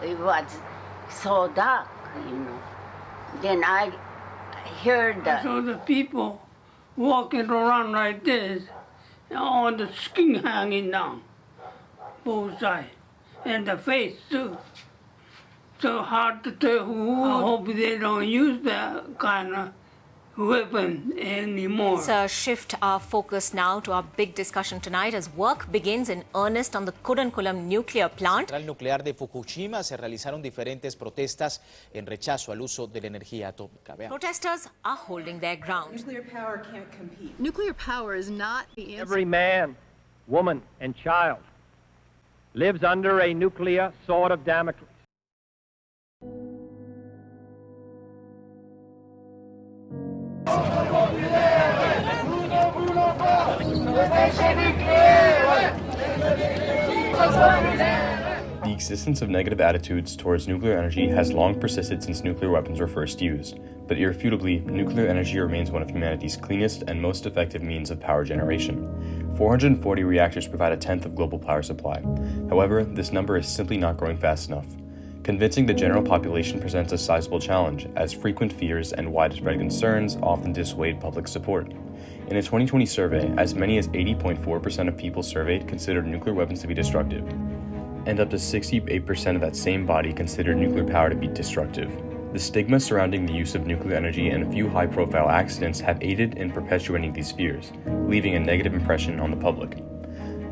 it was so dark, Then I heard So the people walking around like this, all the skin hanging down, both sides, and the face too. So hard to tell who. I hope they don't use that kind of weapon anymore. Let's shift our focus now to our big discussion tonight as work begins in earnest on the Kudankulam nuclear plant. En la central nuclear de Fukushima se realizaron diferentes protestas en rechazo al uso de la energía atómica. Veamos. Protesters are holding their ground. Nuclear power can't compete. Nuclear power is not the answer. Every man, woman, and child lives under a nuclear sword of Damocles. The existence of negative attitudes towards nuclear energy has long persisted since nuclear weapons were first used, but irrefutably, nuclear energy remains one of humanity's cleanest and most effective means of power generation. 440 reactors provide a tenth of global power supply. However, this number is simply not growing fast enough. Convincing the general population presents a sizable challenge, as frequent fears and widespread concerns often dissuade public support. In a 2020 survey, as many as 80.4% of people surveyed considered nuclear weapons to be destructive, and up to 68% of that same body considered nuclear power to be destructive. The stigma surrounding the use of nuclear energy and a few high-profile accidents have aided in perpetuating these fears, leaving a negative impression on the public.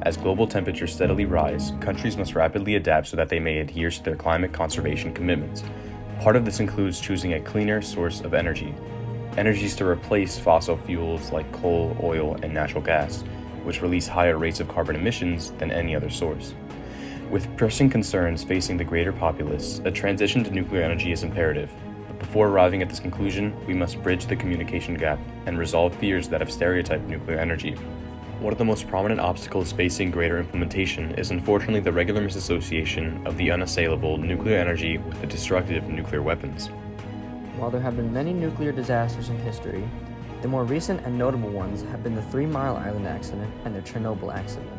As global temperatures steadily rise, countries must rapidly adapt so that they may adhere to their climate conservation commitments. Part of this includes choosing a cleaner source of energy, energies to replace fossil fuels like coal, oil, and natural gas, which release higher rates of carbon emissions than any other source. With pressing concerns facing the greater populace, a transition to nuclear energy is imperative. But before arriving at this conclusion, we must bridge the communication gap and resolve fears that have stereotyped nuclear energy. One of the most prominent obstacles facing greater implementation is unfortunately the regular misassociation of the unassailable nuclear energy with the destructive nuclear weapons. While there have been many nuclear disasters in history, the more recent and notable ones have been the 3 Mile Island accident and the Chernobyl accident.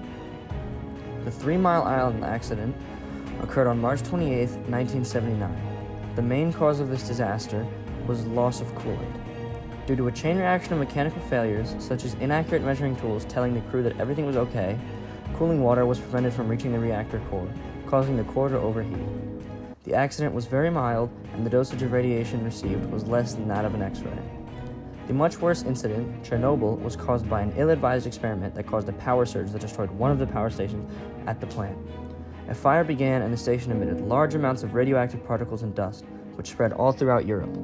The 3 Mile Island accident occurred on March 28, 1979. The main cause of this disaster was loss of coolant. Due to a chain reaction of mechanical failures, such as inaccurate measuring tools telling the crew that everything was okay, cooling water was prevented from reaching the reactor core, causing the core to overheat. The accident was very mild, and the dosage of radiation received was less than that of an X-ray. The much worse incident, Chernobyl, was caused by an ill-advised experiment that caused a power surge that destroyed one of the power stations at the plant. A fire began and the station emitted large amounts of radioactive particles and dust, which spread all throughout Europe.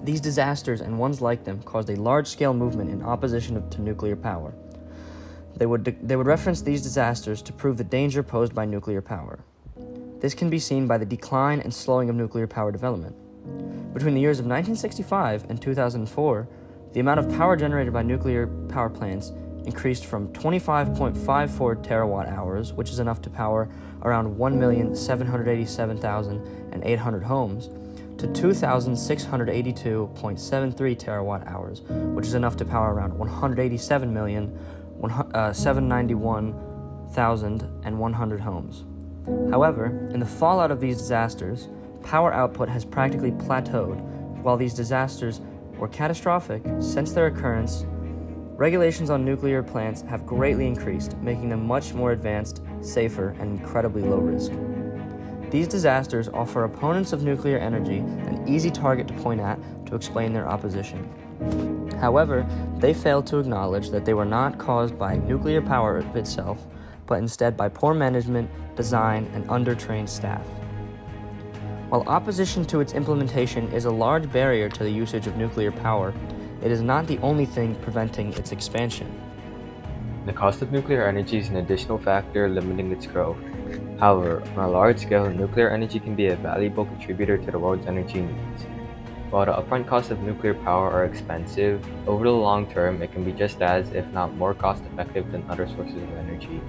These disasters and ones like them caused a large-scale movement in opposition to nuclear power. They would reference these disasters to prove the danger posed by nuclear power. This can be seen by the decline and slowing of nuclear power development. Between the years of 1965 and 2004, the amount of power generated by nuclear power plants increased from 25.54 terawatt hours, which is enough to power around 1,787,800 homes, to 2,682.73 terawatt hours, which is enough to power around 187,791,100 homes. However, in the fallout of these disasters, power output has practically plateaued. While these disasters were catastrophic since their occurrence, regulations on nuclear plants have greatly increased, making them much more advanced, safer, and incredibly low risk. These disasters offer opponents of nuclear energy an easy target to point at to explain their opposition. However, they fail to acknowledge that they were not caused by nuclear power itself, but instead by poor management, design, and undertrained staff. While opposition to its implementation is a large barrier to the usage of nuclear power, it is not the only thing preventing its expansion. The cost of nuclear energy is an additional factor limiting its growth. However, on a large scale, nuclear energy can be a valuable contributor to the world's energy needs. While the upfront costs of nuclear power are expensive, over the long term it can be just as, if not more cost-effective than other sources of energy.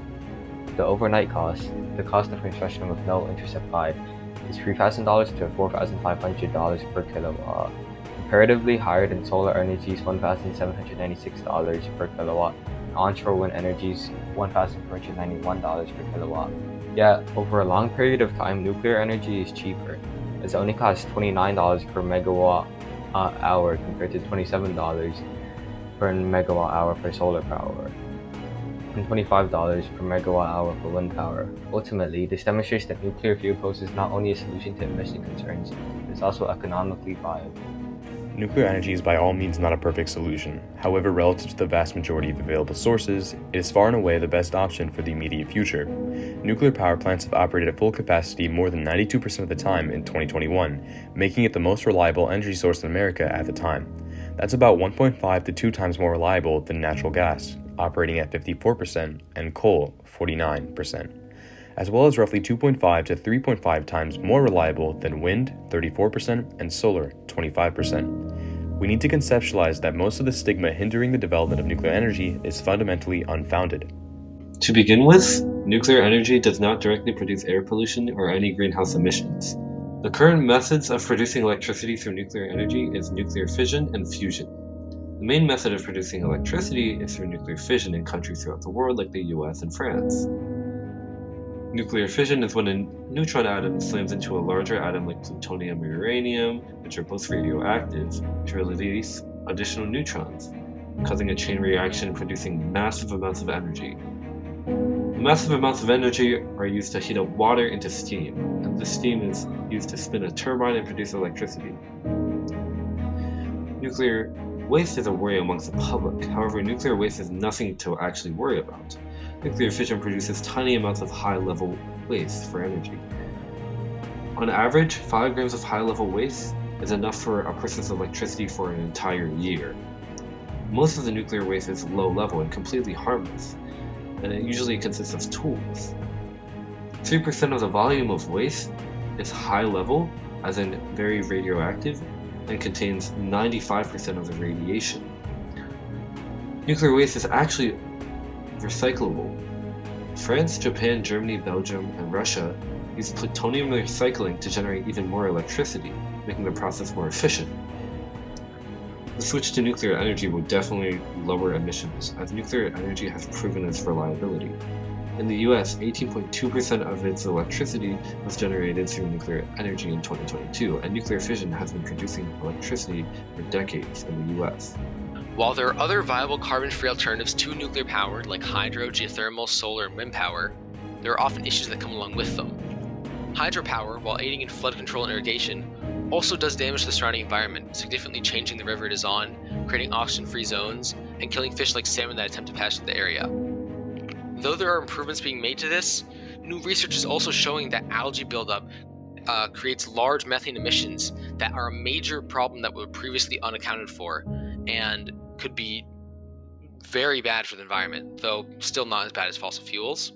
The overnight cost, the cost of construction with no interest applied, is $3,000 to $4,500 per kilowatt, comparatively higher than solar energy's $1,796 per kilowatt, and onshore wind energy's $1,491 per kilowatt. Yet, over a long period of time, nuclear energy is cheaper, as it only costs $29 per megawatt hour compared to $27 per megawatt hour for solar power, and $25 per megawatt hour for wind power. Ultimately, this demonstrates that nuclear fuel poses not only a solution to emission concerns, but is also economically viable. Nuclear energy is by all means not a perfect solution. However, relative to the vast majority of available sources, it is far and away the best option for the immediate future. Nuclear power plants have operated at full capacity more than 92% of the time in 2021, making it the most reliable energy source in America at the time. That's about 1.5 to 2 times more reliable than natural gas, operating at 54%, and coal, 49%, as well as roughly 2.5 to 3.5 times more reliable than wind, 34%, and solar, 25%. We need to conceptualize that most of the stigma hindering the development of nuclear energy is fundamentally unfounded. To begin with, nuclear energy does not directly produce air pollution or any greenhouse emissions. The current methods of producing electricity through nuclear energy is nuclear fission and fusion. The main method of producing electricity is through nuclear fission in countries throughout the world like the US and France. Nuclear fission is when a neutron atom slams into a larger atom like plutonium or uranium, which are both radioactive, to release additional neutrons, causing a chain reaction producing massive amounts of energy. The massive amounts of energy are used to heat up water into steam, and this steam is used to spin a turbine and produce electricity. Nuclear waste is a worry amongst the public. However, nuclear waste is nothing to actually worry about. Nuclear fission produces tiny amounts of high-level waste for energy. On average, 5 grams of high-level waste is enough for a person's electricity for an entire year. Most of the nuclear waste is low-level and completely harmless, and it usually consists of tools. 3% of the volume of waste is high-level, as in very radioactive, and contains 95% of the radiation. Nuclear waste is actually recyclable. France, Japan, Germany, Belgium, and Russia use plutonium recycling to generate even more electricity, making the process more efficient. The switch to nuclear energy will definitely lower emissions, as nuclear energy has proven its reliability. In the US, 18.2% of its electricity was generated through nuclear energy in 2022, and nuclear fission has been producing electricity for decades in the US. While there are other viable carbon-free alternatives to nuclear power, like hydro, geothermal, solar, and wind power, there are often issues that come along with them. Hydropower, while aiding in flood control and irrigation, also does damage to the surrounding environment, significantly changing the river it is on, creating oxygen-free zones, and killing fish like salmon that attempt to pass through the area. Though there are improvements being made to this, new research is also showing that algae buildup creates large methane emissions that are a major problem that were previously unaccounted for and could be very bad for the environment, though still not as bad as fossil fuels.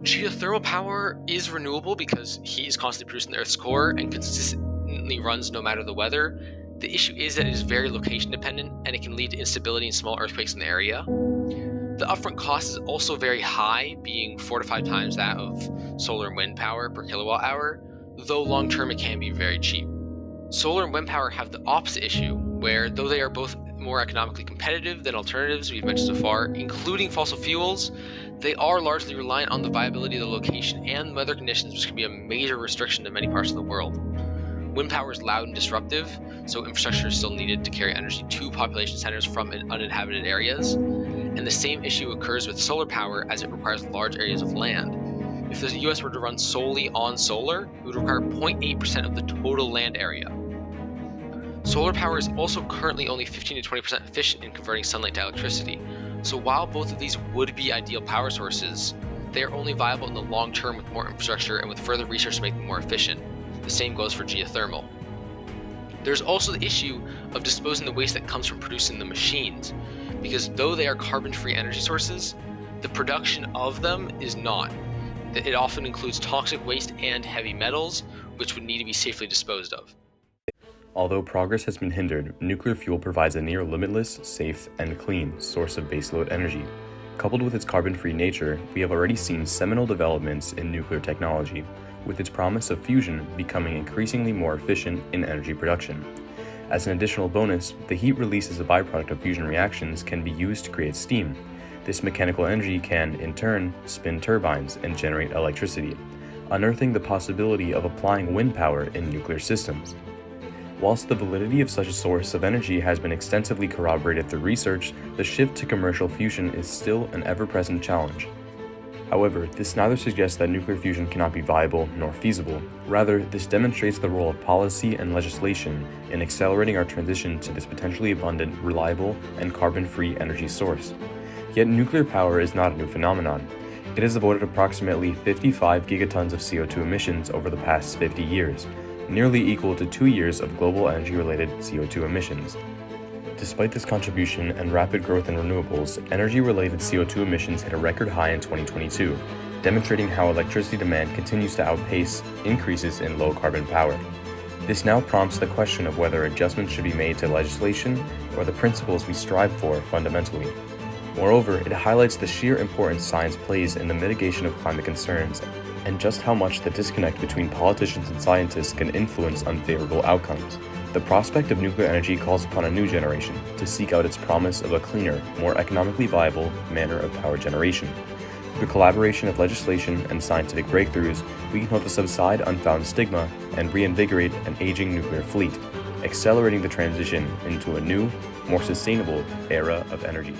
Geothermal power is renewable because heat is constantly produced in the Earth's core and consistently runs no matter the weather. The issue is that it is very location dependent and it can lead to instability and small earthquakes in the area. The upfront cost is also very high, being 4 to 5 times that of solar and wind power per kilowatt hour, though long term it can be very cheap. Solar and wind power have the opposite issue, where though they are both more economically competitive than alternatives we've mentioned so far, including fossil fuels, they are largely reliant on the viability of the location and weather conditions, which can be a major restriction to many parts of the world. Wind power is loud and disruptive, so infrastructure is still needed to carry energy to population centers from uninhabited areas. And the same issue occurs with solar power, as it requires large areas of land. If the US were to run solely on solar, it would require 0.8% of the total land area. Solar power is also currently only 15 to 20% efficient in converting sunlight to electricity. So while both of these would be ideal power sources, they are only viable in the long term with more infrastructure and with further research to make them more efficient. The same goes for geothermal. There's also the issue of disposing the waste that comes from producing the machines, because though they are carbon-free energy sources, the production of them is not. It often includes toxic waste and heavy metals, which would need to be safely disposed of. Although progress has been hindered, nuclear fuel provides a near limitless, safe, and clean source of baseload energy. Coupled with its carbon-free nature, we have already seen seminal developments in nuclear technology, with its promise of fusion becoming increasingly more efficient in energy production. As an additional bonus, the heat released as a byproduct of fusion reactions can be used to create steam. This mechanical energy can, in turn, spin turbines and generate electricity, unearthing the possibility of applying wind power in nuclear systems. Whilst the validity of such a source of energy has been extensively corroborated through research, the shift to commercial fusion is still an ever-present challenge. However, this neither suggests that nuclear fusion cannot be viable nor feasible. Rather, this demonstrates the role of policy and legislation in accelerating our transition to this potentially abundant, reliable, and carbon-free energy source. Yet nuclear power is not a new phenomenon. It has avoided approximately 55 gigatons of CO2 emissions over the past 50 years, nearly equal to 2 years of global energy-related CO2 emissions. Despite this contribution and rapid growth in renewables, energy-related CO2 emissions hit a record high in 2022, demonstrating how electricity demand continues to outpace increases in low-carbon power. This now prompts the question of whether adjustments should be made to legislation or the principles we strive for fundamentally. Moreover, it highlights the sheer importance science plays in the mitigation of climate concerns and just how much the disconnect between politicians and scientists can influence unfavorable outcomes. The prospect of nuclear energy calls upon a new generation to seek out its promise of a cleaner, more economically viable manner of power generation. Through the collaboration of legislation and scientific breakthroughs, we can hope to subside unfound stigma and reinvigorate an aging nuclear fleet, accelerating the transition into a new, more sustainable era of energy.